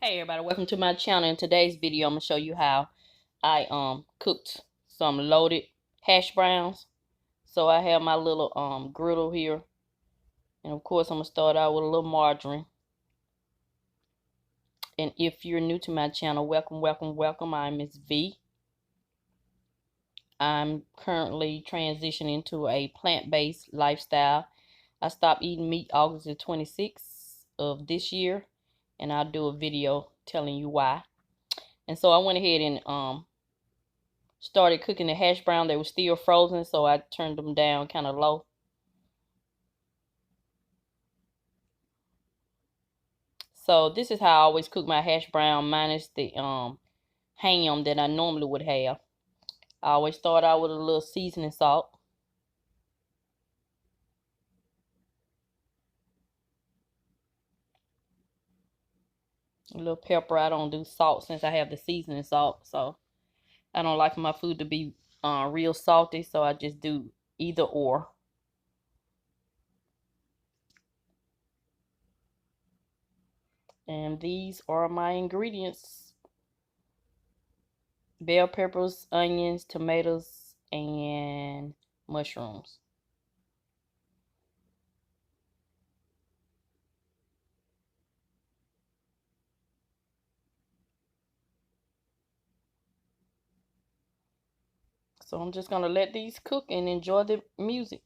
Hey everybody, welcome to my channel. In today's video, I'm gonna show you how I cooked some loaded hash browns. So I have my little griddle here, and of course I'm gonna start out with a little margarine. And if you're new to my channel, welcome. I'm Mrs Vee. I'm currently transitioning to a plant-based lifestyle. I stopped eating meat August the 26th of this year, and I'll do a video telling you why. And so I went ahead and started cooking the hash brown. They were still frozen, so I turned them down kind of low. So this is how I always cook my hash brown, minus the ham that I normally would have. I always start out with a little seasoning salt. A little pepper. I don't do salt since I have the seasoning salt, so I don't like my food to be real salty, so I just do either or. And these are my ingredients: bell peppers, onions, tomatoes, and mushrooms. So I'm just gonna let these cook and enjoy the music.